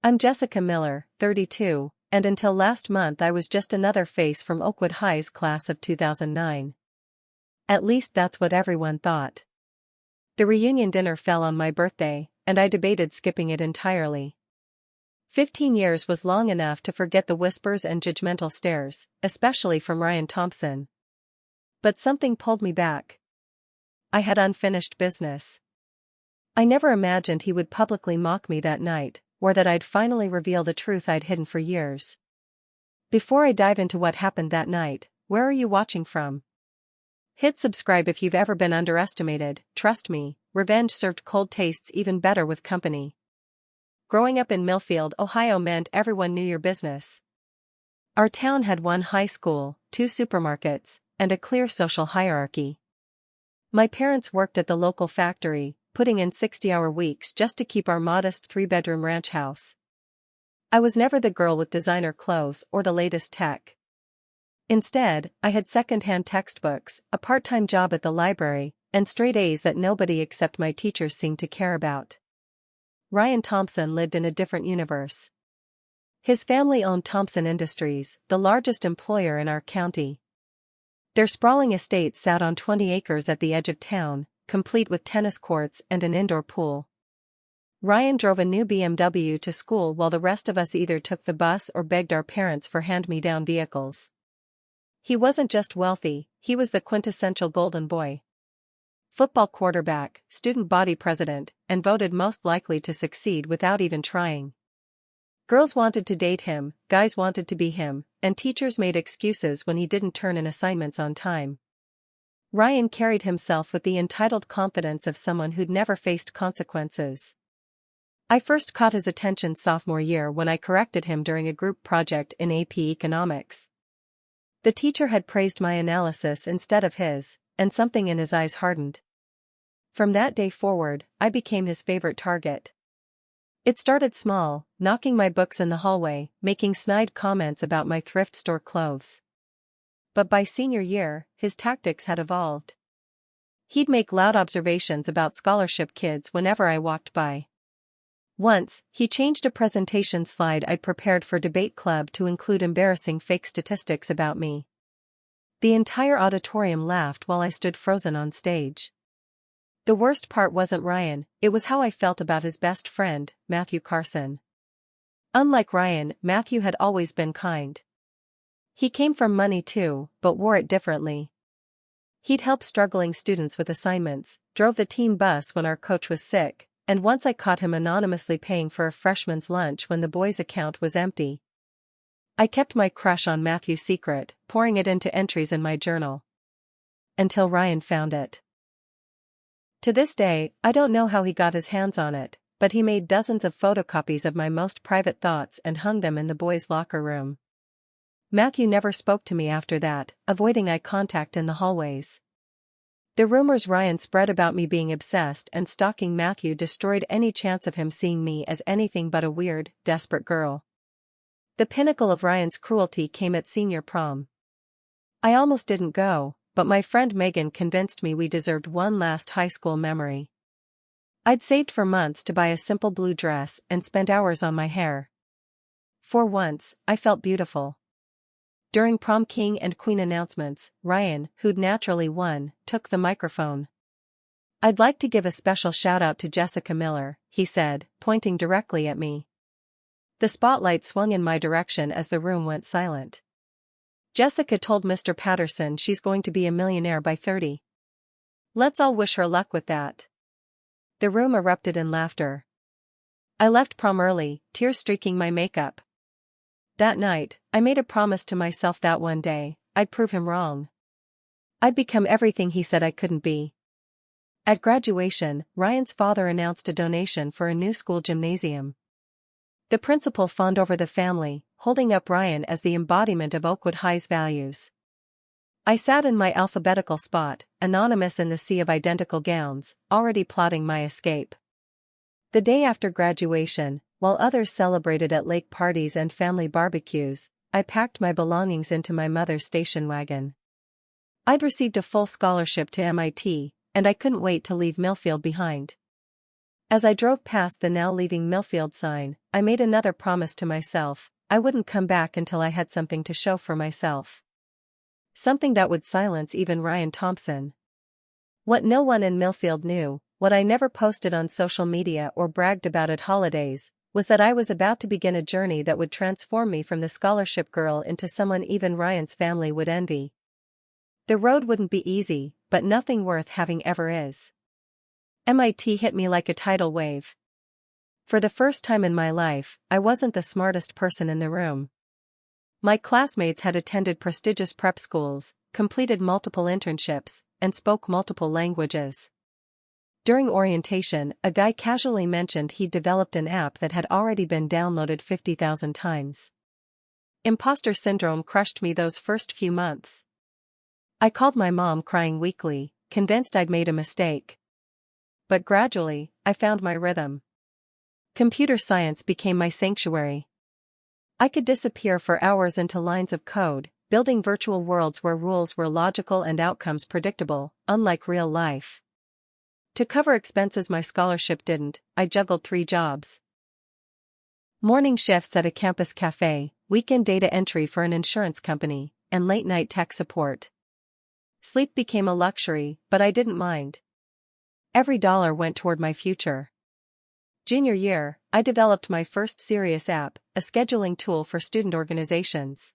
I'm Jessica Miller, 32, and until last month I was just another face from Oakwood High's class of 2009. At least that's what everyone thought. The reunion dinner fell on my birthday, and I debated skipping it entirely. 15 years was long enough to forget the whispers and judgmental stares, especially from Ryan Thompson. But something pulled me back. I had unfinished business. I never imagined he would publicly mock me that night, or that I'd finally reveal the truth I'd hidden for years. Before I dive into what happened that night, where are you watching from? Hit subscribe if you've ever been underestimated. Trust me, revenge served cold tastes even better with company. Growing up in Millfield, Ohio meant everyone knew your business. Our town had one high school, 2 supermarkets, and a clear social hierarchy. My parents worked at the local factory, putting in 60-hour weeks just to keep our modest 3-bedroom ranch house. I was never the girl with designer clothes or the latest tech. Instead, I had second-hand textbooks, a part-time job at the library, and straight A's that nobody except my teachers seemed to care about. Ryan Thompson lived in a different universe. His family owned Thompson Industries, the largest employer in our county. Their sprawling estate sat on 20 acres at the edge of town, complete with tennis courts and an indoor pool. Ryan drove a new BMW to school while the rest of us either took the bus or begged our parents for hand-me-down vehicles. He wasn't just wealthy, he was the quintessential golden boy. Football quarterback, student body president, and voted most likely to succeed without even trying. Girls wanted to date him, guys wanted to be him, and teachers made excuses when he didn't turn in assignments on time. Ryan carried himself with the entitled confidence of someone who'd never faced consequences. I first caught his attention sophomore year when I corrected him during a group project in AP Economics. The teacher had praised my analysis instead of his, and something in his eyes hardened. From that day forward, I became his favorite target. It started small, knocking my books in the hallway, making snide comments about my thrift store clothes. But by senior year, his tactics had evolved. He'd make loud observations about scholarship kids whenever I walked by. Once, he changed a presentation slide I'd prepared for debate club to include embarrassing fake statistics about me. The entire auditorium laughed while I stood frozen on stage. The worst part wasn't Ryan, it was how I felt about his best friend, Matthew Carson. Unlike Ryan, Matthew had always been kind. He came from money too, but wore it differently. He'd help struggling students with assignments, drove the team bus when our coach was sick, and once I caught him anonymously paying for a freshman's lunch when the boys' account was empty. I kept my crush on Matthew secret, pouring it into entries in my journal. Until Ryan found it. To this day, I don't know how he got his hands on it, but he made dozens of photocopies of my most private thoughts and hung them in the boys' locker room. Matthew never spoke to me after that, avoiding eye contact in the hallways. The rumors Ryan spread about me being obsessed and stalking Matthew destroyed any chance of him seeing me as anything but a weird, desperate girl. The pinnacle of Ryan's cruelty came at senior prom. I almost didn't go, but my friend Megan convinced me we deserved one last high school memory. I'd saved for months to buy a simple blue dress and spent hours on my hair. For once, I felt beautiful. During prom king and queen announcements, Ryan, who'd naturally won, took the microphone. "I'd like to give a special shout-out to Jessica Miller," he said, pointing directly at me. The spotlight swung in my direction as the room went silent. "Jessica told Mr. Patterson she's going to be a millionaire by 30. Let's all wish her luck with that." The room erupted in laughter. I left prom early, tears streaking my makeup. That night, I made a promise to myself that one day, I'd prove him wrong. I'd become everything he said I couldn't be. At graduation, Ryan's father announced a donation for a new school gymnasium. The principal fawned over the family, holding up Ryan as the embodiment of Oakwood High's values. I sat in my alphabetical spot, anonymous in the sea of identical gowns, already plotting my escape. The day after graduation, while others celebrated at lake parties and family barbecues, I packed my belongings into my mother's station wagon. I'd received a full scholarship to MIT, and I couldn't wait to leave Millfield behind. As I drove past the now leaving Millfield sign, I made another promise to myself: I wouldn't come back until I had something to show for myself. Something that would silence even Ryan Thompson. What no one in Millfield knew, what I never posted on social media or bragged about at holidays, was that I was about to begin a journey that would transform me from the scholarship girl into someone even Ryan's family would envy. The road wouldn't be easy, but nothing worth having ever is. MIT hit me like a tidal wave. For the first time in my life, I wasn't the smartest person in the room. My classmates had attended prestigious prep schools, completed multiple internships, and spoke multiple languages. During orientation, a guy casually mentioned he'd developed an app that had already been downloaded 50,000 times. Imposter syndrome crushed me those first few months. I called my mom crying weekly, convinced I'd made a mistake. But gradually, I found my rhythm. Computer science became my sanctuary. I could disappear for hours into lines of code, building virtual worlds where rules were logical and outcomes predictable, unlike real life. To cover expenses my scholarship didn't, I juggled 3 jobs. Morning shifts at a campus cafe, weekend data entry for an insurance company, and late-night tech support. Sleep became a luxury, but I didn't mind. Every dollar went toward my future. Junior year, I developed my first serious app, a scheduling tool for student organizations.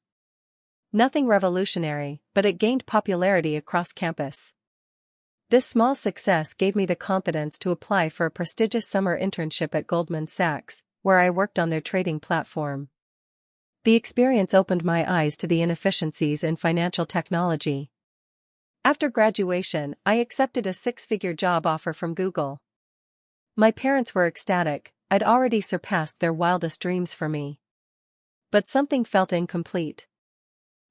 Nothing revolutionary, but it gained popularity across campus. This small success gave me the confidence to apply for a prestigious summer internship at Goldman Sachs, where I worked on their trading platform. The experience opened my eyes to the inefficiencies in financial technology. After graduation, I accepted a 6-figure job offer from Google. My parents were ecstatic. I'd already surpassed their wildest dreams for me. But something felt incomplete.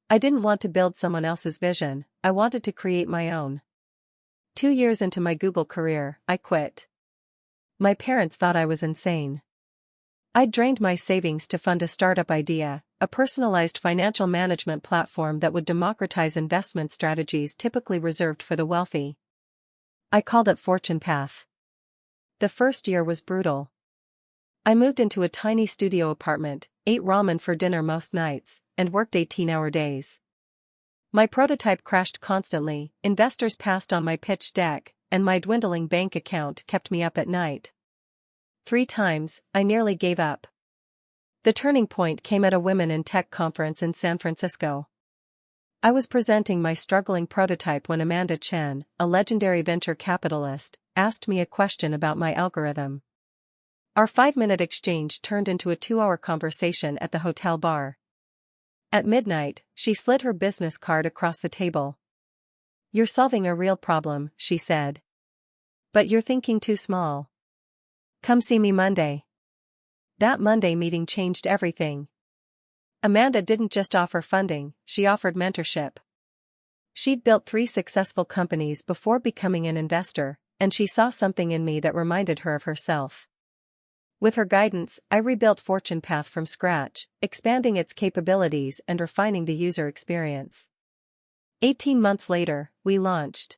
I didn't want to build someone else's vision, I wanted to create my own. 2 years into my Google career, I quit. My parents thought I was insane. I'd drained my savings to fund a startup idea, a personalized financial management platform that would democratize investment strategies typically reserved for the wealthy. I called it Fortune Path. The first year was brutal. I moved into a tiny studio apartment, ate ramen for dinner most nights, and worked 18-hour days. My prototype crashed constantly, investors passed on my pitch deck, and my dwindling bank account kept me up at night. 3 times, I nearly gave up. The turning point came at a Women in Tech conference in San Francisco. I was presenting my struggling prototype when Amanda Chen, a legendary venture capitalist, asked me a question about my algorithm. Our 5-minute exchange turned into a 2-hour conversation at the hotel bar. At midnight, she slid her business card across the table. "You're solving a real problem," she said. "But you're thinking too small. Come see me Monday." That Monday meeting changed everything. Amanda didn't just offer funding, she offered mentorship. She'd built 3 successful companies before becoming an investor, and she saw something in me that reminded her of herself. With her guidance, I rebuilt Fortune Path from scratch, expanding its capabilities and refining the user experience. 18 months later, we launched.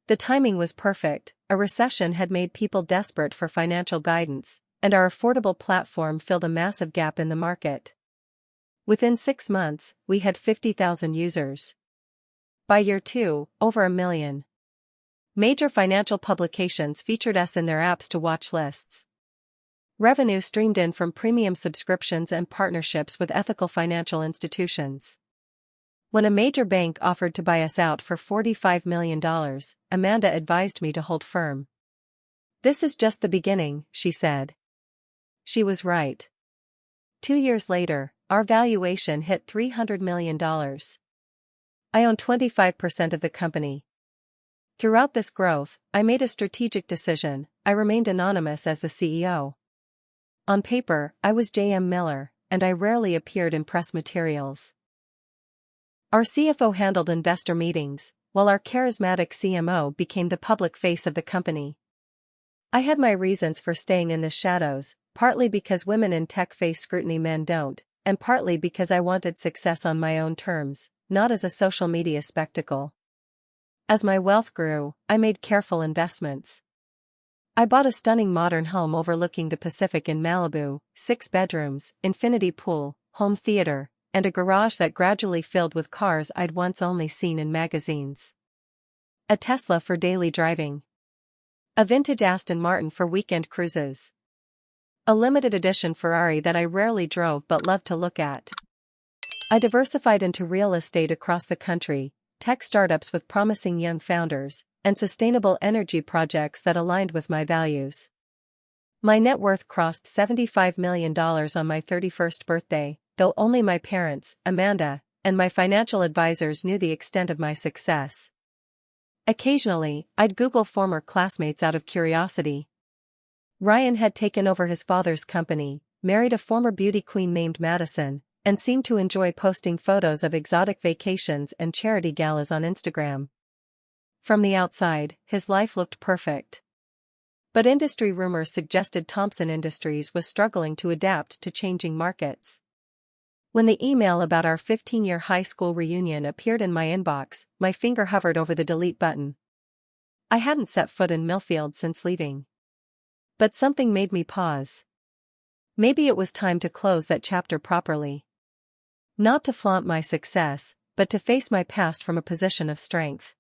The timing was perfect, a recession had made people desperate for financial guidance, and our affordable platform filled a massive gap in the market. Within 6 months, we had 50,000 users. By year 2, over 1 million. Major financial publications featured us in their apps to watch lists. Revenue streamed in from premium subscriptions and partnerships with ethical financial institutions. When a major bank offered to buy us out for $45 million, Amanda advised me to hold firm. "This is just the beginning," she said. She was right. 2 years later, our valuation hit $300 million. I own 25% of the company. Throughout this growth, I made a strategic decision: I remained anonymous as the CEO. On paper, I was J.M. Miller, and I rarely appeared in press materials. Our CFO handled investor meetings, while our charismatic CMO became the public face of the company. I had my reasons for staying in the shadows, partly because women in tech face scrutiny men don't, and partly because I wanted success on my own terms, not as a social media spectacle. As my wealth grew, I made careful investments. I bought a stunning modern home overlooking the Pacific in Malibu, 6 bedrooms, infinity pool, home theater, and a garage that gradually filled with cars I'd once only seen in magazines. A Tesla for daily driving. A vintage Aston Martin for weekend cruises. A limited edition Ferrari that I rarely drove but loved to look at. I diversified into real estate across the country, tech startups with promising young founders, and sustainable energy projects that aligned with my values. My net worth crossed $75 million on my 31st birthday, though only my parents, Amanda, and my financial advisors knew the extent of my success. Occasionally, I'd Google former classmates out of curiosity. Ryan had taken over his father's company, married a former beauty queen named Madison, and seemed to enjoy posting photos of exotic vacations and charity galas on Instagram. From the outside, his life looked perfect. But industry rumors suggested Thompson Industries was struggling to adapt to changing markets. When the email about our 15-year high school reunion appeared in my inbox, my finger hovered over the delete button. I hadn't set foot in Millfield since leaving. But something made me pause. Maybe it was time to close that chapter properly. Not to flaunt my success, but to face my past from a position of strength.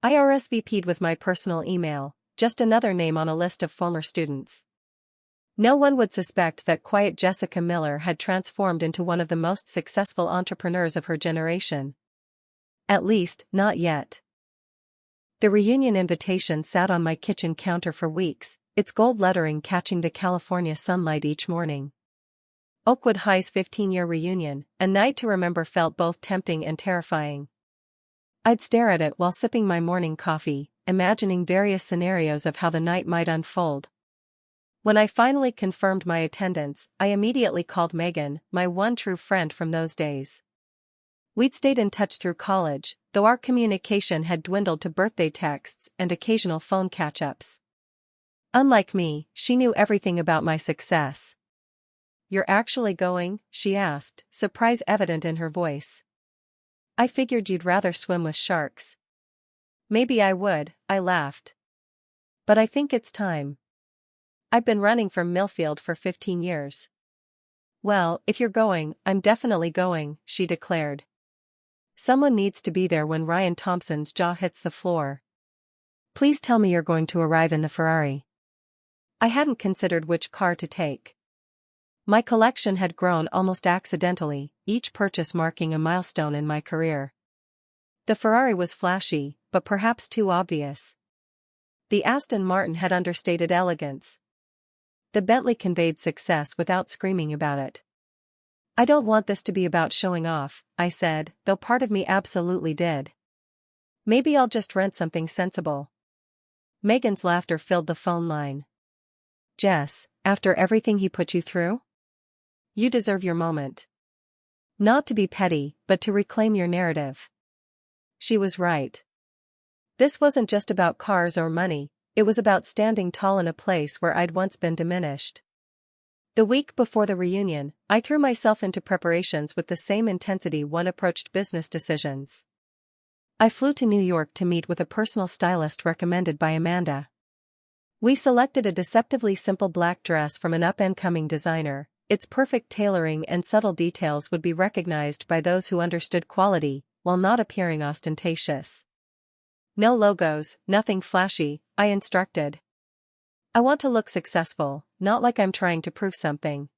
I RSVP'd with my personal email, just another name on a list of former students. No one would suspect that quiet Jessica Miller had transformed into one of the most successful entrepreneurs of her generation. At least, not yet. The reunion invitation sat on my kitchen counter for weeks, its gold lettering catching the California sunlight each morning. Oakwood High's 15-year reunion, a night to remember, felt both tempting and terrifying. I'd stare at it while sipping my morning coffee, imagining various scenarios of how the night might unfold. When I finally confirmed my attendance, I immediately called Megan, my one true friend from those days. We'd stayed in touch through college, though our communication had dwindled to birthday texts and occasional phone catch-ups. Unlike me, she knew everything about my success. "You're actually going?" she asked, surprise evident in her voice. "I figured you'd rather swim with sharks." "Maybe I would," I laughed. "But I think it's time. I've been running from Millfield for 15 years. "Well, if you're going, I'm definitely going," she declared. "Someone needs to be there when Ryan Thompson's jaw hits the floor. Please tell me you're going to arrive in the Ferrari." I hadn't considered which car to take. My collection had grown almost accidentally, each purchase marking a milestone in my career. The Ferrari was flashy, but perhaps too obvious. The Aston Martin had understated elegance. The Bentley conveyed success without screaming about it. "I don't want this to be about showing off," I said, though part of me absolutely did. "Maybe I'll just rent something sensible." Megan's laughter filled the phone line. "Jess, after everything he put you through? You deserve your moment. Not to be petty, but to reclaim your narrative." She was right. This wasn't just about cars or money, it was about standing tall in a place where I'd once been diminished. The week before the reunion, I threw myself into preparations with the same intensity one approached business decisions. I flew to New York to meet with a personal stylist recommended by Amanda. We selected a deceptively simple black dress from an up-and-coming designer. Its perfect tailoring and subtle details would be recognized by those who understood quality, while not appearing ostentatious. "No logos, nothing flashy," I instructed. "I want to look successful, not like I'm trying to prove something."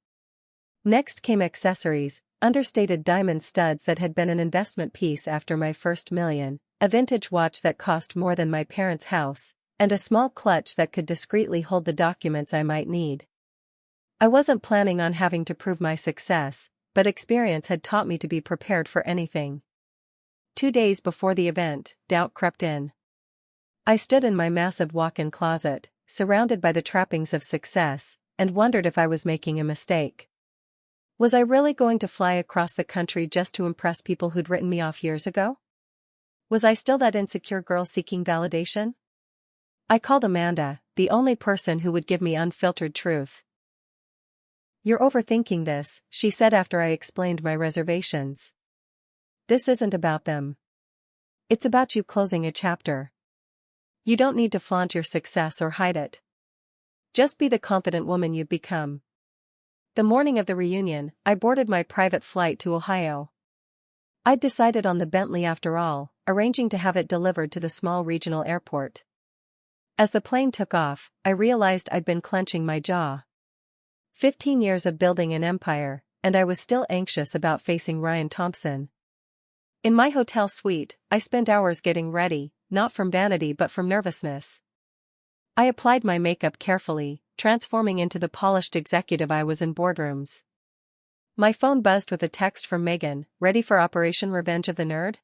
Next came accessories, understated diamond studs that had been an investment piece after my first million, a vintage watch that cost more than my parents' house, and a small clutch that could discreetly hold the documents I might need. I wasn't planning on having to prove my success, but experience had taught me to be prepared for anything. 2 days before the event, doubt crept in. I stood in my massive walk-in closet, surrounded by the trappings of success, and wondered if I was making a mistake. Was I really going to fly across the country just to impress people who'd written me off years ago? Was I still that insecure girl seeking validation? I called Amanda, the only person who would give me unfiltered truth. "You're overthinking this," she said after I explained my reservations. "This isn't about them. It's about you closing a chapter. You don't need to flaunt your success or hide it. Just be the confident woman you've become. The morning of the reunion, I boarded my private flight to Ohio. I'd decided on the Bentley after all, arranging to have it delivered to the small regional airport. As the plane took off, I realized I'd been clenching my jaw. 15 years of building an empire, and I was still anxious about facing Ryan Thompson. In my hotel suite, I spent hours getting ready, not from vanity but from nervousness. I applied my makeup carefully, transforming into the polished executive I was in boardrooms. My phone buzzed with a text from Megan, ready for Operation Revenge of the Nerd?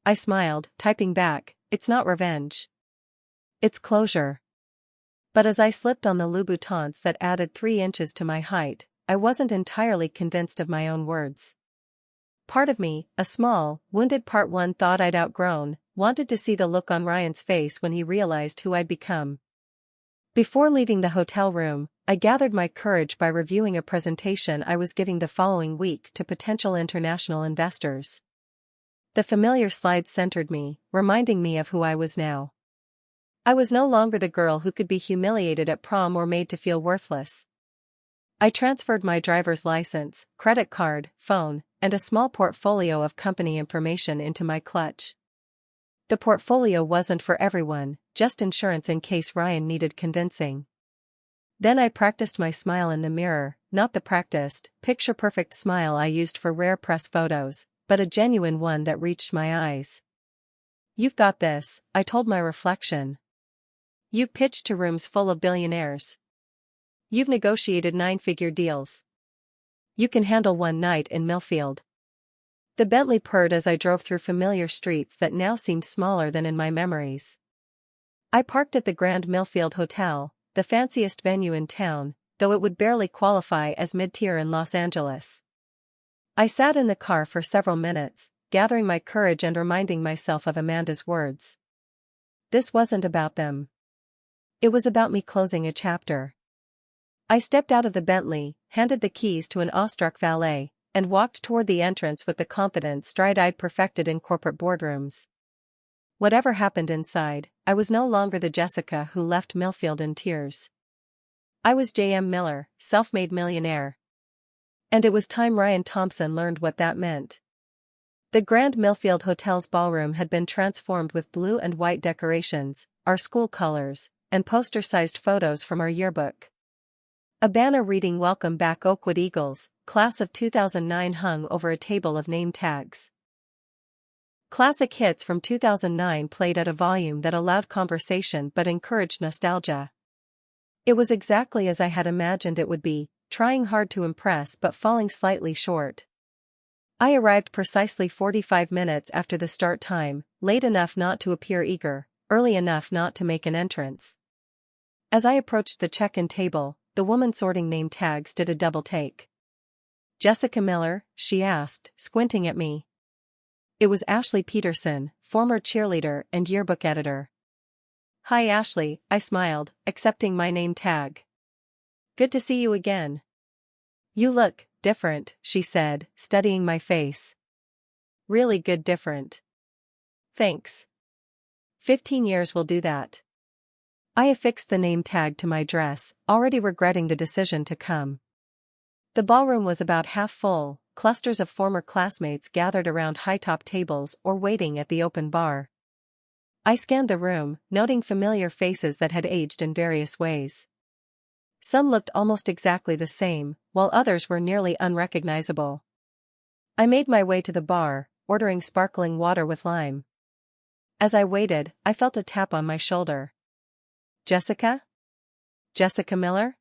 I smiled, typing back, it's not revenge. It's closure. But as I slipped on the Louboutins that added 3 inches to my height, I wasn't entirely convinced of my own words. Part of me, a small, wounded part one thought I'd outgrown, wanted to see the look on Ryan's face when he realized who I'd become. Before leaving the hotel room, I gathered my courage by reviewing a presentation I was giving the following week to potential international investors. The familiar slides centered me, reminding me of who I was now. I was no longer the girl who could be humiliated at prom or made to feel worthless. I transferred my driver's license, credit card, phone, and a small portfolio of company information into my clutch. The portfolio wasn't for everyone, just insurance in case Ryan needed convincing. Then I practiced my smile in the mirror, not the practiced, picture-perfect smile I used for rare press photos, but a genuine one that reached my eyes. You've got this, I told my reflection. You've pitched to rooms full of billionaires. You've negotiated 9-figure deals. You can handle one night in Millfield. The Bentley purred as I drove through familiar streets that now seemed smaller than in my memories. I parked at the Grand Millfield Hotel, the fanciest venue in town, though it would barely qualify as mid-tier in Los Angeles. I sat in the car for several minutes, gathering my courage and reminding myself of Amanda's words. This wasn't about them. It was about me closing a chapter. I stepped out of the Bentley, handed the keys to an awestruck valet, and walked toward the entrance with the confidence stride I'd perfected in corporate boardrooms. Whatever happened inside, I was no longer the Jessica who left Millfield in tears. I was J.M. Miller, self-made millionaire. And it was time Ryan Thompson learned what that meant. The Grand Millfield Hotel's ballroom had been transformed with blue and white decorations, our school colors, and poster-sized photos from our yearbook. A banner reading "Welcome Back Oakwood Eagles, Class of 2009" hung over a table of name tags. Classic hits from 2009 played at a volume that allowed conversation but encouraged nostalgia. It was exactly as I had imagined it would be, trying hard to impress but falling slightly short. I arrived precisely 45 minutes after the start time, late enough not to appear eager, early enough not to make an entrance. As I approached the check-in table, the woman sorting name tags did a double take. Jessica Miller, she asked, squinting at me. It was Ashley Peterson, former cheerleader and yearbook editor. Hi Ashley, I smiled, accepting my name tag. Good to see you again. You look different, she said, studying my face. Really good different. Thanks. 15 years will do that. I affixed the name tag to my dress, already regretting the decision to come. The ballroom was about half full, clusters of former classmates gathered around high-top tables or waiting at the open bar. I scanned the room, noting familiar faces that had aged in various ways. Some looked almost exactly the same, while others were nearly unrecognizable. I made my way to the bar, ordering sparkling water with lime. As I waited, I felt a tap on my shoulder. Jessica? Jessica Miller?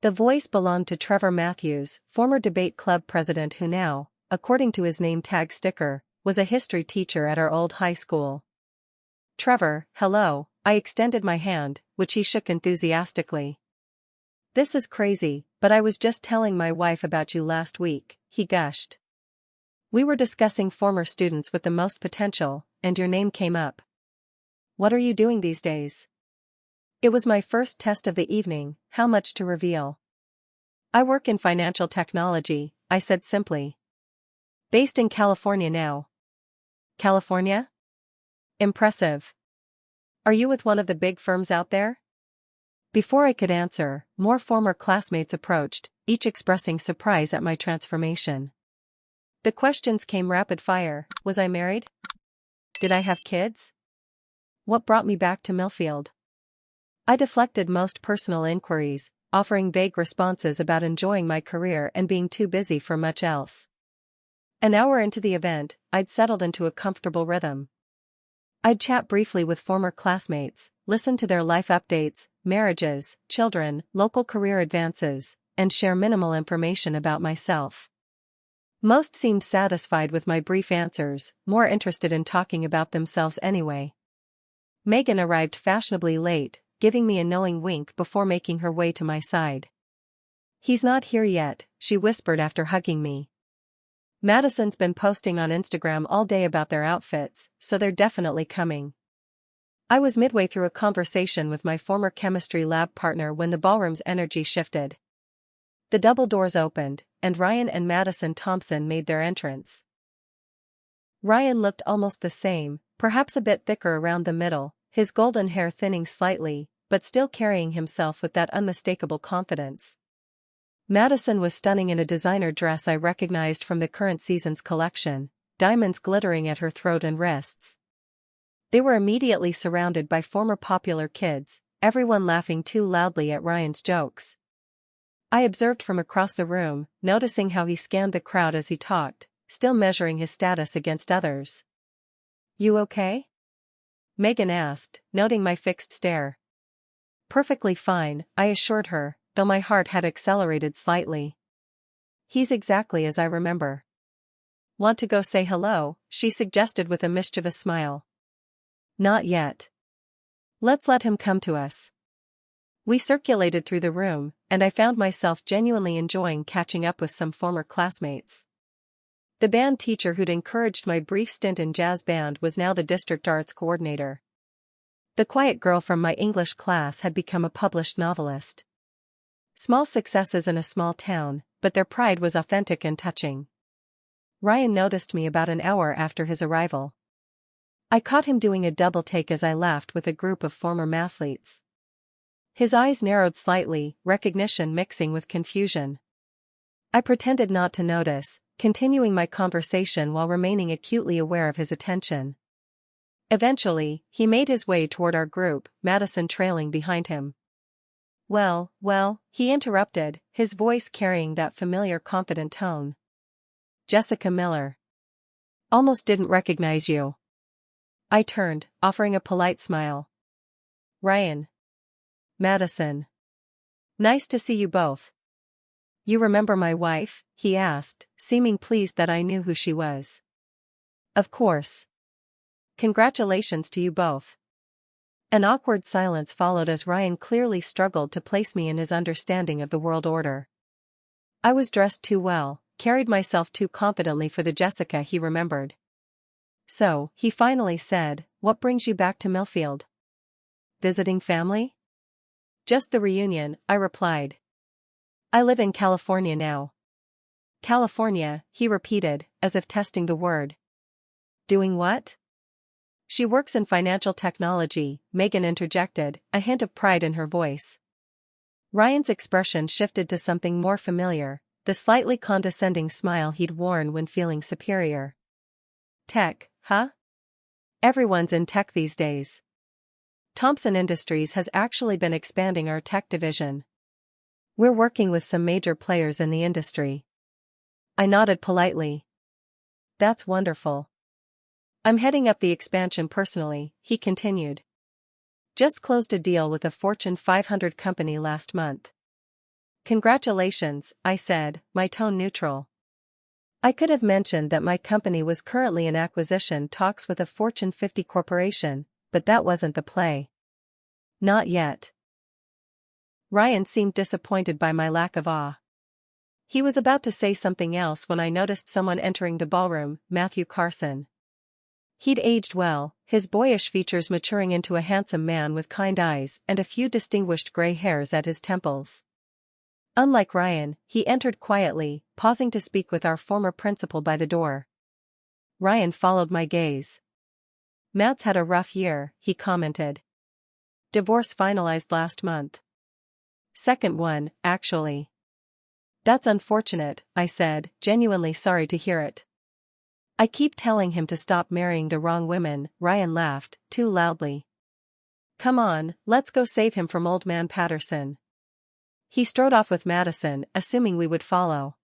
The voice belonged to Trevor Matthews, former debate club president who now, according to his name tag sticker, was a history teacher at our old high school. Trevor, hello, I extended my hand, which he shook enthusiastically. This is crazy, but I was just telling my wife about you last week, he gushed. We were discussing former students with the most potential, and your name came up. What are you doing these days? It was my first test of the evening, how much to reveal. I work in financial technology, I said simply. Based in California now. California? Impressive. Are you with one of the big firms out there? Before I could answer, more former classmates approached, each expressing surprise at my transformation. The questions came rapid fire. Was I married? Did I have kids? What brought me back to Millfield? I deflected most personal inquiries, offering vague responses about enjoying my career and being too busy for much else. An hour into the event, I'd settled into a comfortable rhythm. I'd chat briefly with former classmates, listen to their life updates, marriages, children, local career advances, and share minimal information about myself. Most seemed satisfied with my brief answers, more interested in talking about themselves anyway. Megan arrived fashionably late, giving me a knowing wink before making her way to my side. "He's not here yet," she whispered after hugging me. "Madison's been posting on Instagram all day about their outfits, so they're definitely coming." I was midway through a conversation with my former chemistry lab partner when the ballroom's energy shifted. The double doors opened, and Ryan and Madison Thompson made their entrance. Ryan looked almost the same, perhaps a bit thicker around the middle, his golden hair thinning slightly, but still carrying himself with that unmistakable confidence. Madison was stunning in a designer dress I recognized from the current season's collection, diamonds glittering at her throat and wrists. They were immediately surrounded by former popular kids, everyone laughing too loudly at Ryan's jokes. I observed from across the room, noticing how he scanned the crowd as he talked, still measuring his status against others. "You okay?" Megan asked, noting my fixed stare. "Perfectly fine," I assured her, though my heart had accelerated slightly. "He's exactly as I remember." "Want to go say hello?" she suggested with a mischievous smile. "Not yet. Let's let him come to us." We circulated through the room, and I found myself genuinely enjoying catching up with some former classmates. The band teacher who'd encouraged my brief stint in jazz band was now the district arts coordinator. The quiet girl from my English class had become a published novelist. Small successes in a small town, but their pride was authentic and touching. Ryan noticed me about an hour after his arrival. I caught him doing a double take as I laughed with a group of former mathletes. His eyes narrowed slightly, recognition mixing with confusion. I pretended not to notice, continuing my conversation while remaining acutely aware of his attention. Eventually, he made his way toward our group, Madison trailing behind him. Well, he interrupted, his voice carrying that familiar confident tone. "Jessica Miller. Almost didn't recognize you." I turned, offering a polite smile. "Ryan. Madison. Nice to see you both." "You remember my wife?" he asked, seeming pleased that I knew who she was. "Of course. Congratulations to you both." An awkward silence followed as Ryan clearly struggled to place me in his understanding of the world order. I was dressed too well, carried myself too confidently for the Jessica he remembered. "So," he finally said, "what brings you back to Millfield? Visiting family?" "Just the reunion," I replied. "I live in California now." "California," he repeated, as if testing the word. "Doing what?" "She works in financial technology," Megan interjected, a hint of pride in her voice. Ryan's expression shifted to something more familiar, the slightly condescending smile he'd worn when feeling superior. "Tech, huh? Everyone's in tech these days. Thompson Industries has actually been expanding our tech division. We're working with some major players in the industry." I nodded politely. "That's wonderful. I'm heading up the expansion personally," he continued. "Just closed a deal with a Fortune 500 company last month." "Congratulations," I said, my tone neutral. I could have mentioned that my company was currently in acquisition talks with a Fortune 50 corporation, but that wasn't the play. "Not yet." Ryan seemed disappointed by my lack of awe. He was about to say something else when I noticed someone entering the ballroom, Matthew Carson. He'd aged well, his boyish features maturing into a handsome man with kind eyes and a few distinguished gray hairs at his temples. Unlike Ryan, he entered quietly, pausing to speak with our former principal by the door. Ryan followed my gaze. "Matt's had a rough year," he commented. "Divorce finalized last month." Second one, actually. That's unfortunate, I said, genuinely sorry to hear it. I keep telling him to stop marrying the wrong women, Ryan laughed, too loudly. Come on, let's go save him from old man Patterson. He strode off with Madison, assuming we would follow.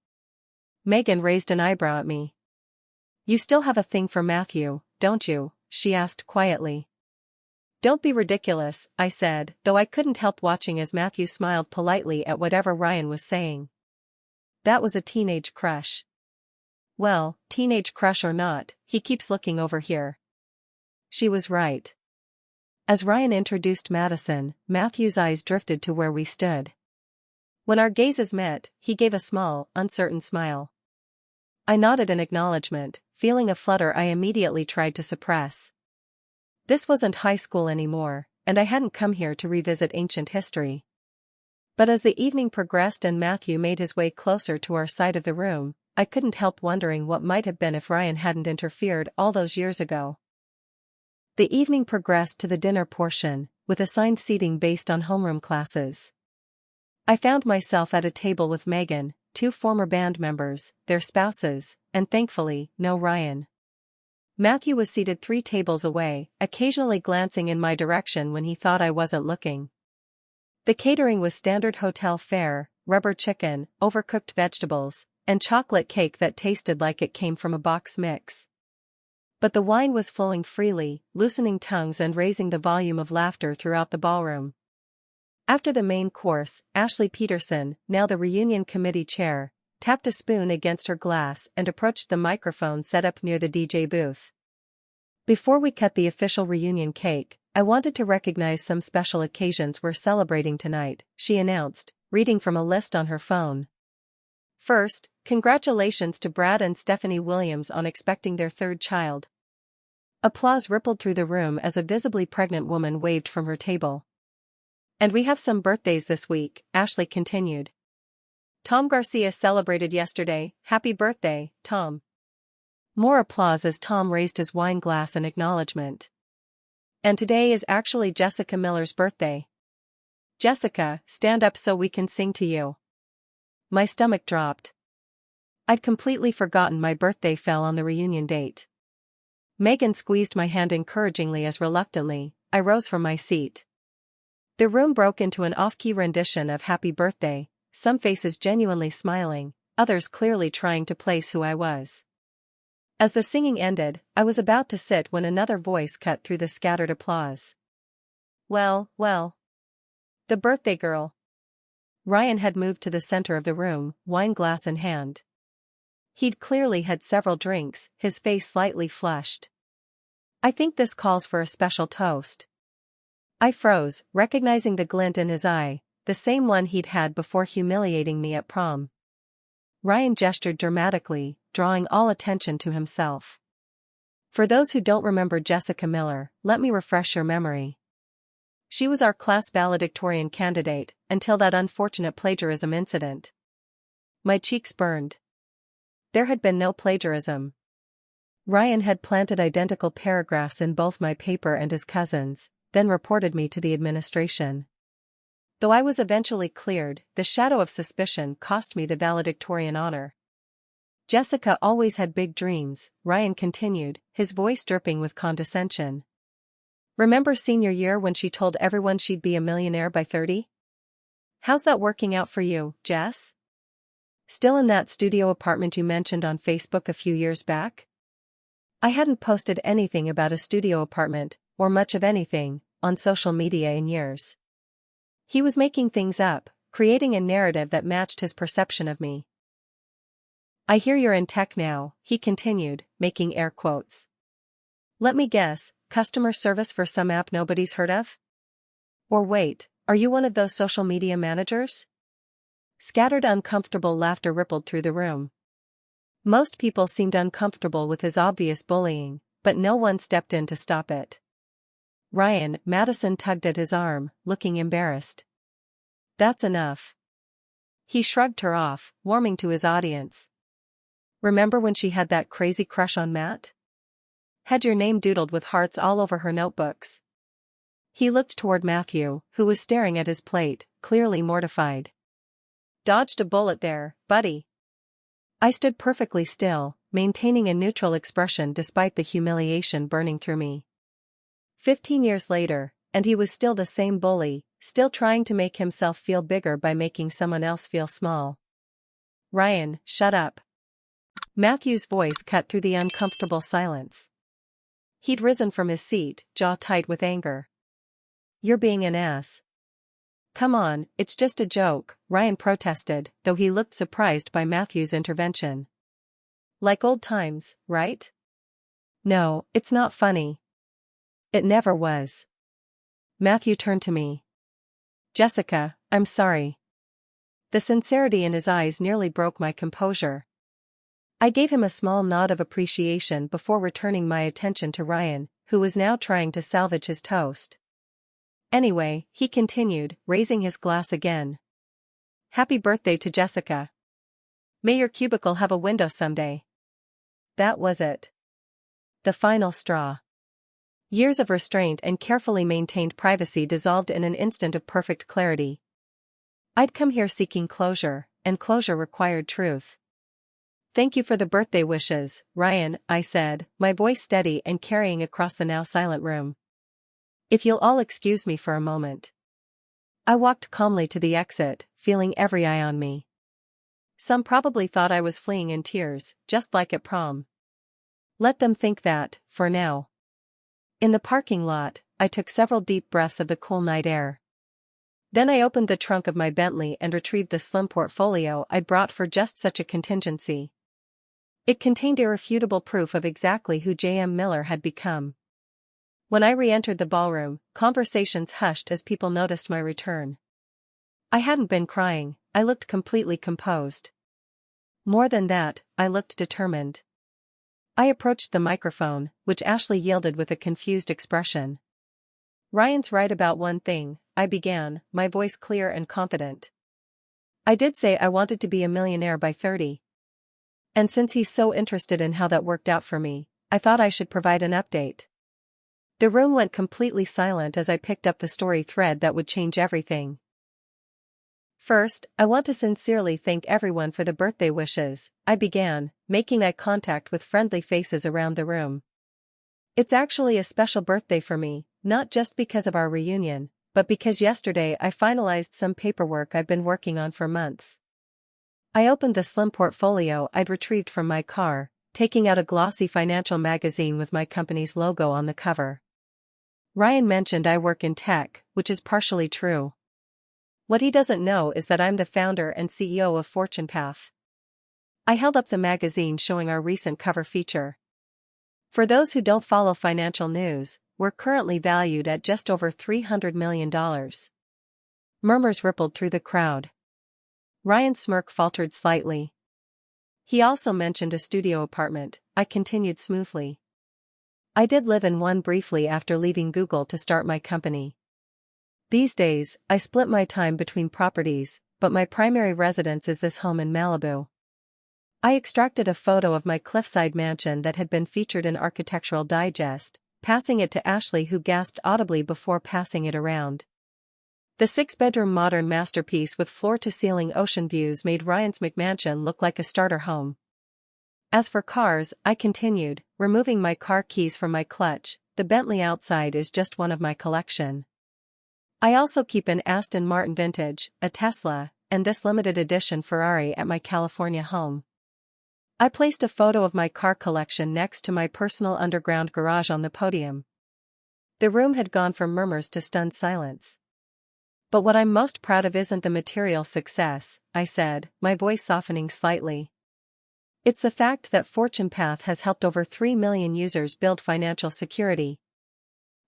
Megan raised an eyebrow at me. You still have a thing for Matthew, don't you? She asked quietly. Don't be ridiculous, I said, though I couldn't help watching as Matthew smiled politely at whatever Ryan was saying. That was a teenage crush. Well, teenage crush or not, he keeps looking over here. She was right. As Ryan introduced Madison, Matthew's eyes drifted to where we stood. When our gazes met, he gave a small, uncertain smile. I nodded in acknowledgement, feeling a flutter I immediately tried to suppress. This wasn't high school anymore, and I hadn't come here to revisit ancient history. But as the evening progressed and Matthew made his way closer to our side of the room, I couldn't help wondering what might have been if Ryan hadn't interfered all those years ago. The evening progressed to the dinner portion, with assigned seating based on homeroom classes. I found myself at a table with Megan, 2 former band members, their spouses, and thankfully, no Ryan. Matthew was seated 3 tables away, occasionally glancing in my direction when he thought I wasn't looking. The catering was standard hotel fare, rubber chicken, overcooked vegetables, and chocolate cake that tasted like it came from a box mix. But the wine was flowing freely, loosening tongues and raising the volume of laughter throughout the ballroom. After the main course, Ashley Peterson, now the reunion committee chair, tapped a spoon against her glass and approached the microphone set up near the DJ booth. Before we cut the official reunion cake, I wanted to recognize some special occasions we're celebrating tonight, she announced, reading from a list on her phone. First, congratulations to Brad and Stephanie Williams on expecting their 3rd child. Applause rippled through the room as a visibly pregnant woman waved from her table. And we have some birthdays this week, Ashley continued. Tom Garcia celebrated yesterday. Happy birthday, Tom. More applause as Tom raised his wine glass in acknowledgement. And today is actually Jessica Miller's birthday. Jessica, stand up so we can sing to you. My stomach dropped. I'd completely forgotten my birthday fell on the reunion date. Megan squeezed my hand encouragingly as reluctantly, I rose from my seat. The room broke into an off-key rendition of Happy Birthday, some faces genuinely smiling, others clearly trying to place who I was. As the singing ended, I was about to sit when another voice cut through the scattered applause. Well, well. The birthday girl. Ryan had moved to the center of the room, wine glass in hand. He'd clearly had several drinks, his face slightly flushed. I think this calls for a special toast. I froze, recognizing the glint in his eye, the same one he'd had before humiliating me at prom. Ryan gestured dramatically, drawing all attention to himself. For those who don't remember Jessica Miller, let me refresh your memory. She was our class valedictorian candidate, until that unfortunate plagiarism incident. My cheeks burned. There had been no plagiarism. Ryan had planted identical paragraphs in both my paper and his cousin's, then reported me to the administration. Though I was eventually cleared, the shadow of suspicion cost me the valedictorian honor. Jessica always had big dreams, Ryan continued, his voice dripping with condescension. Remember senior year when she told everyone she'd be a millionaire by 30? How's that working out for you, Jess? Still in that studio apartment you mentioned on Facebook a few years back? I hadn't posted anything about a studio apartment, or much of anything, on social media in years. He was making things up, creating a narrative that matched his perception of me. I hear you're in tech now, he continued, making air quotes. Let me guess, customer service for some app nobody's heard of? Or wait, are you one of those social media managers? Scattered uncomfortable laughter rippled through the room. Most people seemed uncomfortable with his obvious bullying, but no one stepped in to stop it. Ryan, Madison tugged at his arm, looking embarrassed. That's enough. He shrugged her off, warming to his audience. Remember when she had that crazy crush on Matt? Had your name doodled with hearts all over her notebooks. He looked toward Matthew, who was staring at his plate, clearly mortified. Dodged a bullet there, buddy. I stood perfectly still, maintaining a neutral expression despite the humiliation burning through me. 15 years later, and he was still the same bully, still trying to make himself feel bigger by making someone else feel small. Ryan, shut up. Matthew's voice cut through the uncomfortable silence. He'd risen from his seat, jaw tight with anger. You're being an ass. Come on, it's just a joke, Ryan protested, though he looked surprised by Matthew's intervention. Like old times, right? No, it's not funny. It never was. Matthew turned to me. Jessica, I'm sorry. The sincerity in his eyes nearly broke my composure. I gave him a small nod of appreciation before returning my attention to Ryan, who was now trying to salvage his toast. Anyway, he continued, raising his glass again. Happy birthday to Jessica. May your cubicle have a window someday. That was it. The final straw. Years of restraint and carefully maintained privacy dissolved in an instant of perfect clarity. I'd come here seeking closure, and closure required truth. Thank you for the birthday wishes, Ryan, I said, my voice steady and carrying across the now silent room. If you'll all excuse me for a moment. I walked calmly to the exit, feeling every eye on me. Some probably thought I was fleeing in tears, just like at prom. Let them think that, for now. In the parking lot, I took several deep breaths of the cool night air. Then I opened the trunk of my Bentley and retrieved the slim portfolio I'd brought for just such a contingency. It contained irrefutable proof of exactly who J.M. Miller had become. When I re-entered the ballroom, conversations hushed as people noticed my return. I hadn't been crying, I looked completely composed. More than that, I looked determined. I approached the microphone, which Ashley yielded with a confused expression. Ryan's right about one thing, I began, my voice clear and confident. I did say I wanted to be a millionaire by 30. And since he's so interested in how that worked out for me, I thought I should provide an update. The room went completely silent as I picked up the story thread that would change everything. First, I want to sincerely thank everyone for the birthday wishes, I began, making eye contact with friendly faces around the room. It's actually a special birthday for me, not just because of our reunion, but because yesterday I finalized some paperwork I've been working on for months. I opened the slim portfolio I'd retrieved from my car, taking out a glossy financial magazine with my company's logo on the cover. Ryan mentioned I work in tech, which is partially true. What he doesn't know is that I'm the founder and CEO of Fortune Path. I held up the magazine showing our recent cover feature. For those who don't follow financial news, we're currently valued at just over $300 million. Murmurs rippled through the crowd. Ryan's smirk faltered slightly. He also mentioned a studio apartment, I continued smoothly. I did live in one briefly after leaving Google to start my company. These days, I split my time between properties, but my primary residence is this home in Malibu. I extracted a photo of my cliffside mansion that had been featured in Architectural Digest, passing it to Ashley, who gasped audibly before passing it around. The 6-bedroom modern masterpiece with floor-to-ceiling ocean views made Ryan's McMansion look like a starter home. As for cars, I continued, removing my car keys from my clutch, the Bentley outside is just one of my collection. I also keep an Aston Martin Vintage, a Tesla, and this limited edition Ferrari at my California home. I placed a photo of my car collection next to my personal underground garage on the podium. The room had gone from murmurs to stunned silence. But what I'm most proud of isn't the material success, I said, my voice softening slightly. It's the fact that Fortune Path has helped over 3 million users build financial security.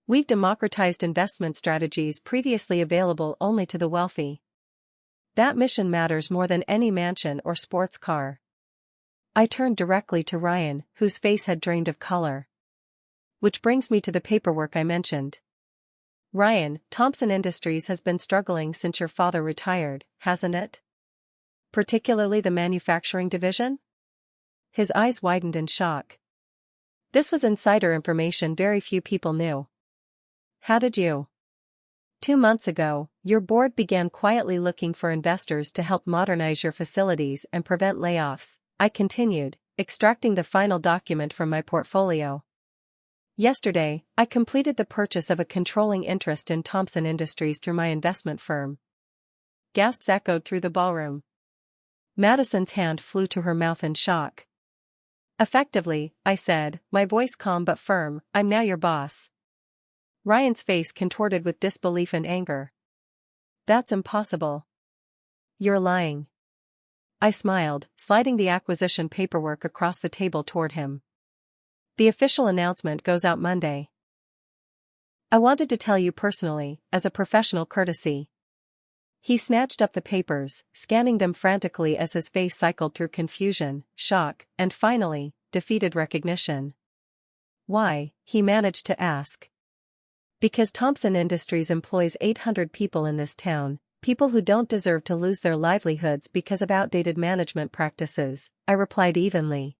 We've democratized investment strategies previously available only to the wealthy. That mission matters more than any mansion or sports car. I turned directly to Ryan, whose face had drained of color. Which brings me to the paperwork I mentioned. Ryan, Thompson Industries has been struggling since your father retired, hasn't it? Particularly the manufacturing division? His eyes widened in shock. This was insider information very few people knew. How did you? 2 months ago, Your board began quietly looking for investors to help modernize your facilities and prevent layoffs, I continued, extracting the final document from my portfolio. Yesterday, I completed the purchase of a controlling interest in Thompson Industries through my investment firm. Gasps echoed through the ballroom. Madison's hand flew to her mouth in shock. Effectively, I said, my voice calm but firm, I'm now your boss. Ryan's face contorted with disbelief and anger. That's impossible. You're lying. I smiled, sliding the acquisition paperwork across the table toward him. The official announcement goes out Monday. I wanted to tell you personally, as a professional courtesy. He snatched up the papers, scanning them frantically as his face cycled through confusion, shock, and finally, defeated recognition. Why, he managed to ask. Because Thompson Industries employs 800 people in this town, people who don't deserve to lose their livelihoods because of outdated management practices, I replied evenly.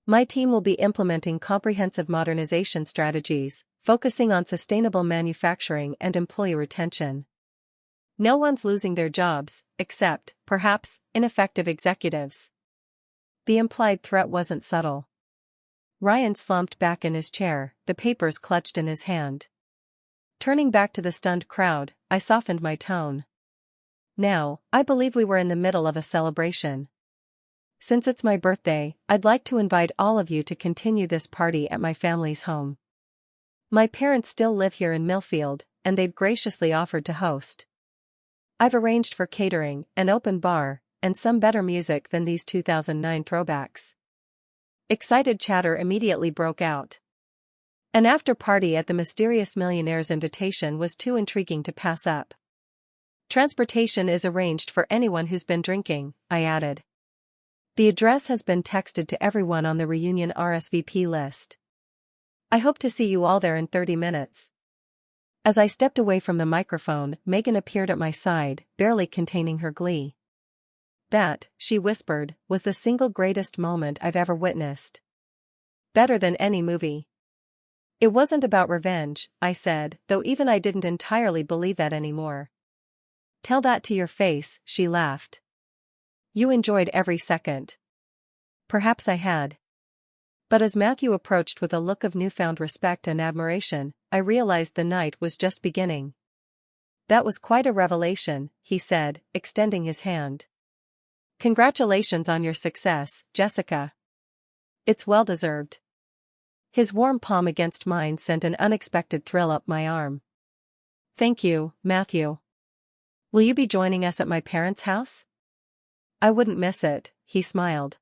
My team will be implementing comprehensive modernization strategies, focusing on sustainable manufacturing and employee retention. No one's losing their jobs, except, perhaps, ineffective executives. The implied threat wasn't subtle. Ryan slumped back in his chair, the papers clutched in his hand. Turning back to the stunned crowd, I softened my tone. Now, I believe we were in the middle of a celebration. Since it's my birthday, I'd like to invite all of you to continue this party at my family's home. My parents still live here in Millfield, and they've graciously offered to host. I've arranged for catering, an open bar, and some better music than these 2009 throwbacks. Excited chatter immediately broke out. An after-party at the mysterious millionaire's invitation was too intriguing to pass up. Transportation is arranged for anyone who's been drinking, I added. The address has been texted to everyone on the reunion RSVP list. I hope to see you all there in 30 minutes. As I stepped away from the microphone, Megan appeared at my side, barely containing her glee. That, she whispered, was the single greatest moment I've ever witnessed. Better than any movie. It wasn't about revenge, I said, though even I didn't entirely believe that anymore. Tell that to your face, she laughed. You enjoyed every second. Perhaps I had. But as Matthew approached with a look of newfound respect and admiration, I realized the night was just beginning. That was quite a revelation, he said, extending his hand. Congratulations on your success, Jessica. It's well-deserved. His warm palm against mine sent an unexpected thrill up my arm. Thank you, Matthew. Will you be joining us at my parents' house? I wouldn't miss it, he smiled.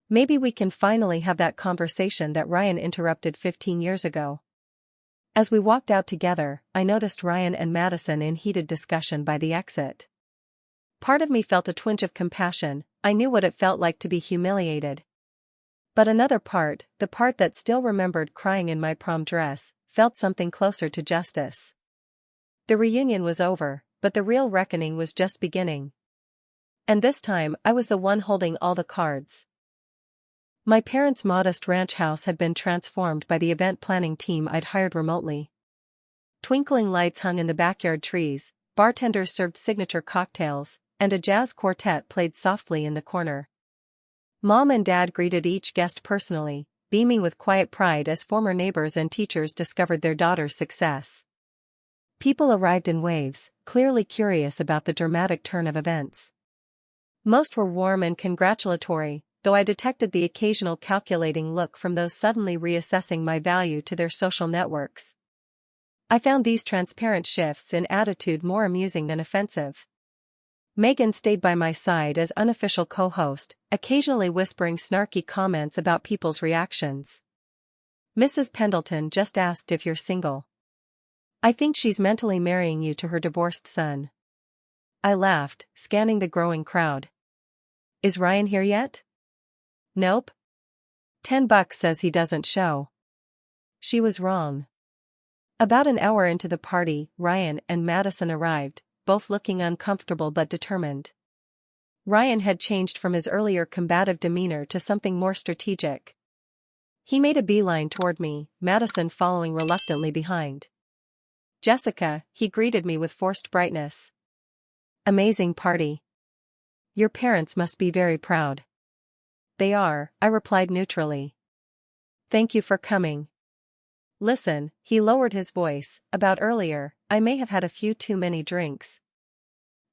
Maybe we can finally have that conversation that Ryan interrupted 15 years ago. As we walked out together, I noticed Ryan and Madison in heated discussion by the exit. Part of me felt a twinge of compassion, I knew what it felt like to be humiliated. But another part, the part that still remembered crying in my prom dress, felt something closer to justice. The reunion was over, but the real reckoning was just beginning. And this time I was the one holding all the cards. My parents' modest ranch house had been transformed by the event planning team I'd hired remotely. Twinkling lights hung in the backyard trees, bartenders served signature cocktails, and a jazz quartet played softly in the corner. Mom and Dad greeted each guest personally, beaming with quiet pride as former neighbors and teachers discovered their daughter's success. People arrived in waves, clearly curious about the dramatic turn of events. Most were warm and congratulatory, though I detected the occasional calculating look from those suddenly reassessing my value to their social networks. I found these transparent shifts in attitude more amusing than offensive. Megan stayed by my side as unofficial co-host, occasionally whispering snarky comments about people's reactions. Mrs. Pendleton just asked if you're single. I think she's mentally marrying you to her divorced son. I laughed, scanning the growing crowd. Is Ryan here yet? Nope. $10 says he doesn't show. She was wrong. About an hour into the party, Ryan and Madison arrived, both looking uncomfortable but determined. Ryan had changed from his earlier combative demeanor to something more strategic. He made a beeline toward me, Madison following reluctantly behind. Jessica, he greeted me with forced brightness. Amazing party. Your parents must be very proud. They are, I replied neutrally. Thank you for coming. Listen, he lowered his voice, about earlier, I may have had a few too many drinks.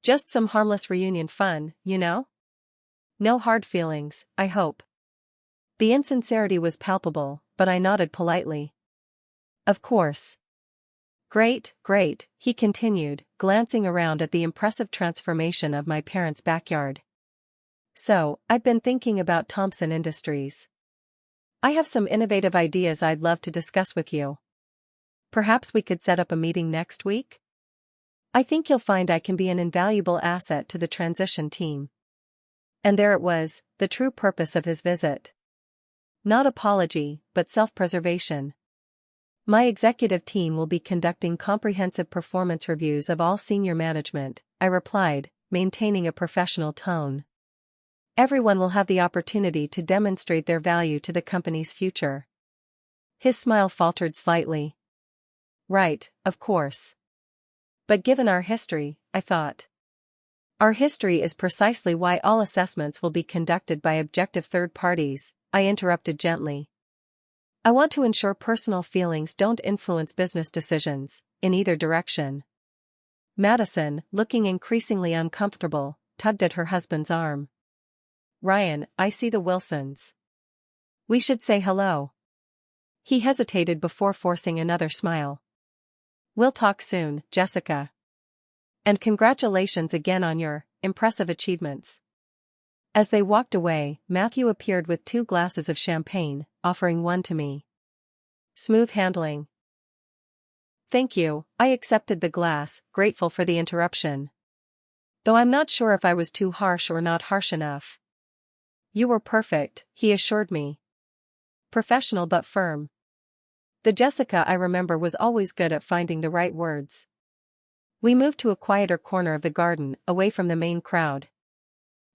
Just some harmless reunion fun, you know? No hard feelings, I hope. The insincerity was palpable, but I nodded politely. Of course. Great, great, he continued, glancing around at the impressive transformation of my parents' backyard. So, I've been thinking about Thompson Industries. I have some innovative ideas I'd love to discuss with you. Perhaps we could set up a meeting next week? I think you'll find I can be an invaluable asset to the transition team. And there it was, the true purpose of his visit. Not apology, but self-preservation. My executive team will be conducting comprehensive performance reviews of all senior management, I replied, maintaining a professional tone. Everyone will have the opportunity to demonstrate their value to the company's future. His smile faltered slightly. Right, of course. But given our history, I thought. Our history is precisely why all assessments will be conducted by objective third parties, I interrupted gently. I want to ensure personal feelings don't influence business decisions, in either direction. Madison, looking increasingly uncomfortable, tugged at her husband's arm. Ryan, I see the Wilsons. We should say hello. He hesitated before forcing another smile. We'll talk soon, Jessica. And congratulations again on your impressive achievements. As they walked away, Matthew appeared with 2 glasses of champagne, offering one to me. Smooth handling. Thank you, I accepted the glass, grateful for the interruption. Though I'm not sure if I was too harsh or not harsh enough. You were perfect, he assured me. Professional but firm. The Jessica I remember was always good at finding the right words. We moved to a quieter corner of the garden, away from the main crowd.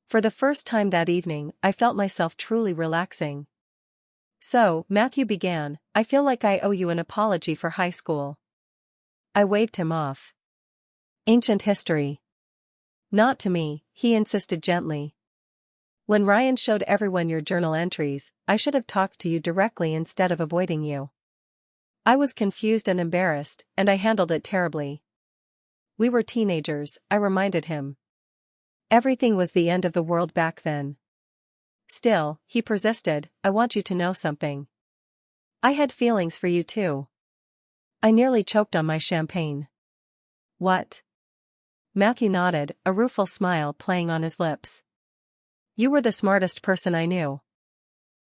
For the first time that evening, I felt myself truly relaxing. So, Matthew began, I feel like I owe you an apology for high school. I waved him off. Ancient history. Not to me, he insisted gently. When Ryan showed everyone your journal entries, I should have talked to you directly instead of avoiding you. I was confused and embarrassed, and I handled it terribly. We were teenagers, I reminded him. Everything was the end of the world back then. Still, he persisted, I want you to know something. I had feelings for you too. I nearly choked on my champagne. What? Matthew nodded, a rueful smile playing on his lips. You were the smartest person I knew.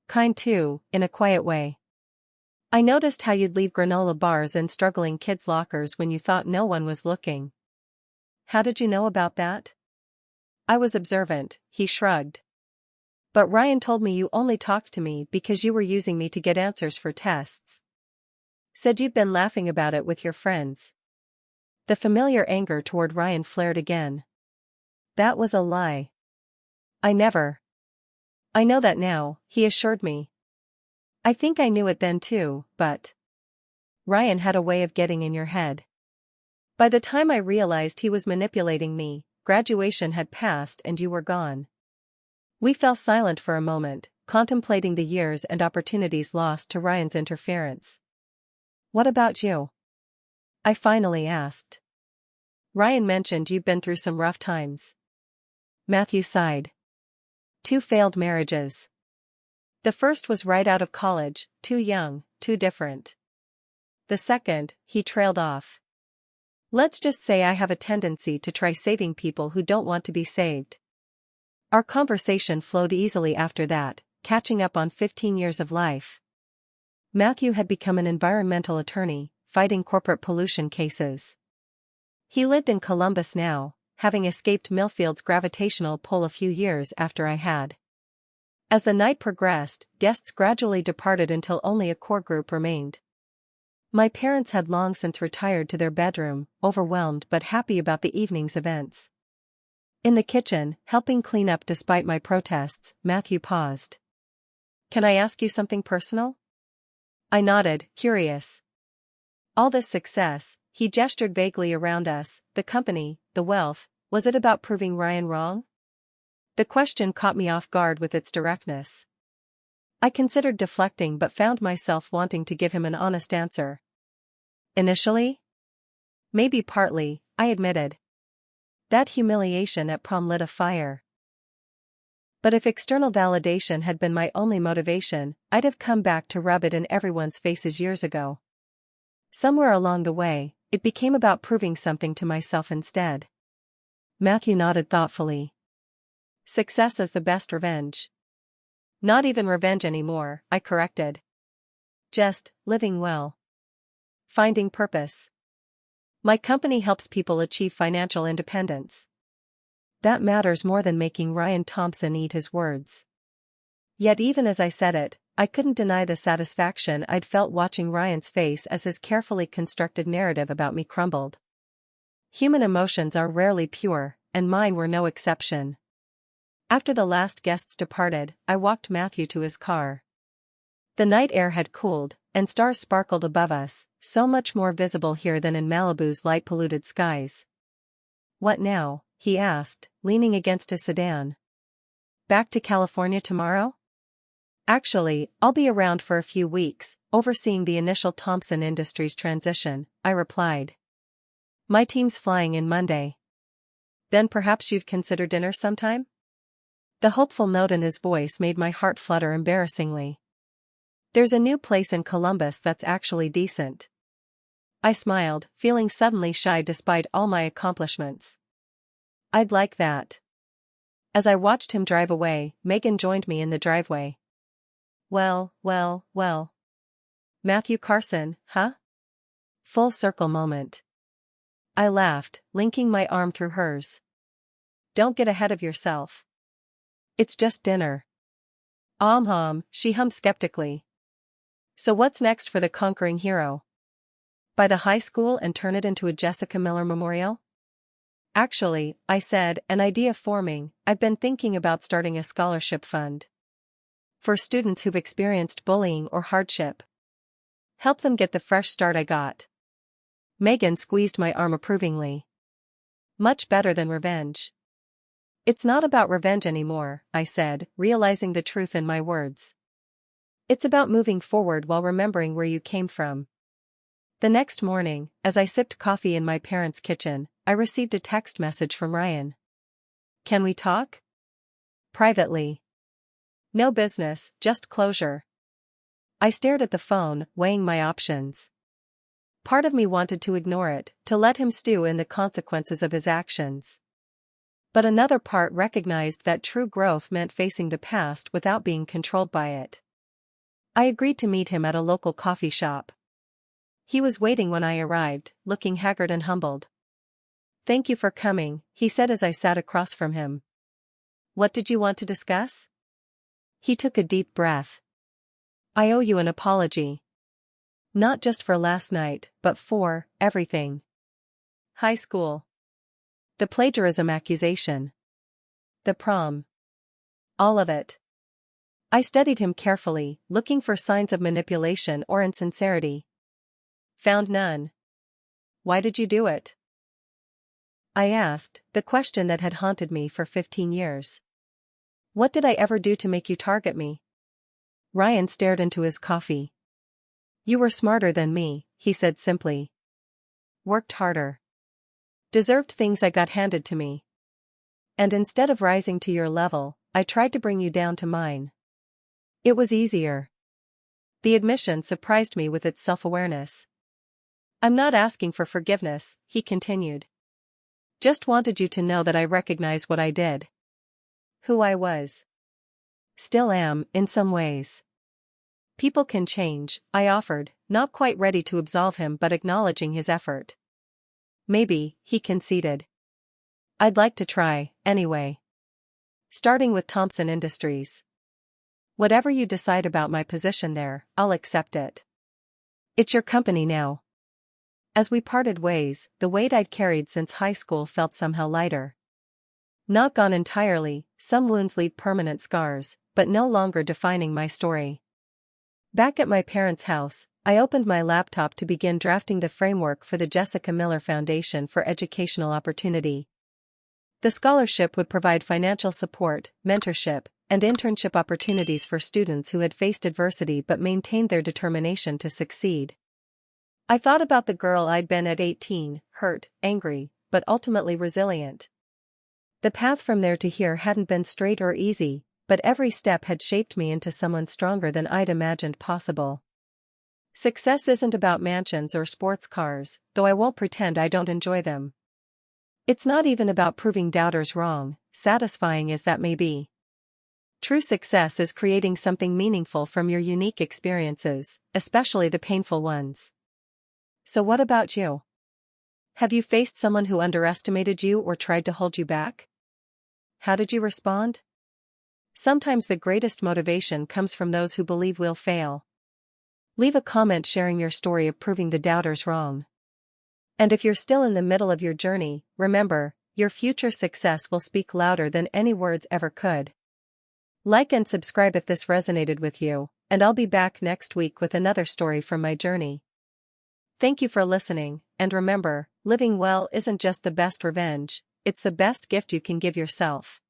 Kind too, in a quiet way. I noticed how you'd leave granola bars in struggling kids' lockers when you thought no one was looking. How did you know about that? I was observant, he shrugged. But Ryan told me you only talked to me because you were using me to get answers for tests. Said you'd been laughing about it with your friends. The familiar anger toward Ryan flared again. That was a lie. I never. I know that now, he assured me. I think I knew it then too, but Ryan had a way of getting in your head. By the time I realized he was manipulating me, graduation had passed and you were gone. We fell silent for a moment, contemplating the years and opportunities lost to Ryan's interference. What about you? I finally asked. Ryan mentioned you've been through some rough times. Matthew sighed. 2 failed marriages. The first was right out of college, too young, too different. The second, he trailed off. Let's just say I have a tendency to try saving people who don't want to be saved. Our conversation flowed easily after that, catching up on 15 years of life. Matthew had become an environmental attorney, fighting corporate pollution cases. He lived in Columbus now, having escaped Millfield's gravitational pull a few years after I had. As the night progressed, guests gradually departed until only a core group remained. My parents had long since retired to their bedroom, overwhelmed but happy about the evening's events. In the kitchen, helping clean up despite my protests, Matthew paused. Can I ask you something personal? I nodded, curious. All this success, he gestured vaguely around us, the company, the wealth, was it about proving Ryan wrong? The question caught me off guard with its directness. I considered deflecting but found myself wanting to give him an honest answer. Initially? Maybe partly, I admitted. That humiliation at prom lit a fire. But if external validation had been my only motivation, I'd have come back to rub it in everyone's faces years ago. Somewhere along the way, it became about proving something to myself instead. Matthew nodded thoughtfully. Success is the best revenge. Not even revenge anymore, I corrected. Just, living well. Finding purpose. My company helps people achieve financial independence. That matters more than making Ryan Thompson eat his words. Yet even as I said it, I couldn't deny the satisfaction I'd felt watching Ryan's face as his carefully constructed narrative about me crumbled. Human emotions are rarely pure, and mine were no exception. After the last guests departed, I walked Matthew to his car. The night air had cooled, and stars sparkled above us, so much more visible here than in Malibu's light-polluted skies. "What now?" he asked, leaning against his sedan. "Back to California tomorrow?" "Actually, I'll be around for a few weeks, overseeing the initial Thompson Industries transition," I replied. "My team's flying in Monday." "Then perhaps you'd consider dinner sometime?" The hopeful note in his voice made my heart flutter embarrassingly. "There's a new place in Columbus that's actually decent." I smiled, feeling suddenly shy despite all my accomplishments. "I'd like that." As I watched him drive away, Megan joined me in the driveway. Well. Matthew Carson, huh?" Full circle moment. I laughed, linking my arm through hers. "Don't get ahead of yourself. It's just dinner." She hummed skeptically. "So what's next for the conquering hero? Buy the high school and turn it into a Jessica Miller memorial?" "Actually," I said, "an idea forming. I've been thinking about starting a scholarship fund. For students who've experienced bullying or hardship. Help them get the fresh start I got." Megan squeezed my arm approvingly. "Much better than revenge." "It's not about revenge anymore," I said, realizing the truth in my words. "It's about moving forward while remembering where you came from." The next morning, as I sipped coffee in my parents' kitchen, I received a text message from Ryan. "Can we talk?" "Privately." "No business, just closure." I stared at the phone, weighing my options. Part of me wanted to ignore it, to let him stew in the consequences of his actions. But another part recognized that true growth meant facing the past without being controlled by it. I agreed to meet him at a local coffee shop. He was waiting when I arrived, looking haggard and humbled. "Thank you for coming," he said as I sat across from him. "What did you want to discuss?" He took a deep breath. "I owe you an apology. Not just for last night, but for everything. High school. The plagiarism accusation. The prom. All of it." I studied him carefully, looking for signs of manipulation or insincerity. "Found none." "Why did you do it?" I asked, the question that had haunted me for 15 years. "What did I ever do to make you target me?" Ryan stared into his coffee. "You were smarter than me," he said simply. "Worked harder. Deserved things I got handed to me. And instead of rising to your level, I tried to bring you down to mine. It was easier." The admission surprised me with its self-awareness. "I'm not asking for forgiveness," he continued. "Just wanted you to know that I recognize what I did. Who I was. Still am, in some ways." "People can change," I offered, not quite ready to absolve him but acknowledging his effort. "Maybe," he conceded. "I'd like to try, anyway. Starting with Thompson Industries. Whatever you decide about my position there, I'll accept it. It's your company now." As we parted ways, the weight I'd carried since high school felt somehow lighter. Not gone entirely, some wounds leave permanent scars, but no longer defining my story. Back at my parents' house, I opened my laptop to begin drafting the framework for the Jessica Miller Foundation for Educational Opportunity. The scholarship would provide financial support, mentorship, and internship opportunities for students who had faced adversity but maintained their determination to succeed. I thought about the girl I'd been at 18, hurt, angry, but ultimately resilient. The path from there to here hadn't been straight or easy, but every step had shaped me into someone stronger than I'd imagined possible. Success isn't about mansions or sports cars, though I won't pretend I don't enjoy them. It's not even about proving doubters wrong, satisfying as that may be. True success is creating something meaningful from your unique experiences, especially the painful ones. So what about you? Have you faced someone who underestimated you or tried to hold you back? How did you respond? Sometimes the greatest motivation comes from those who believe we'll fail. Leave a comment sharing your story of proving the doubters wrong. And if you're still in the middle of your journey, remember, your future success will speak louder than any words ever could. Like and subscribe if this resonated with you, and I'll be back next week with another story from my journey. Thank you for listening, and remember, living well isn't just the best revenge, it's the best gift you can give yourself.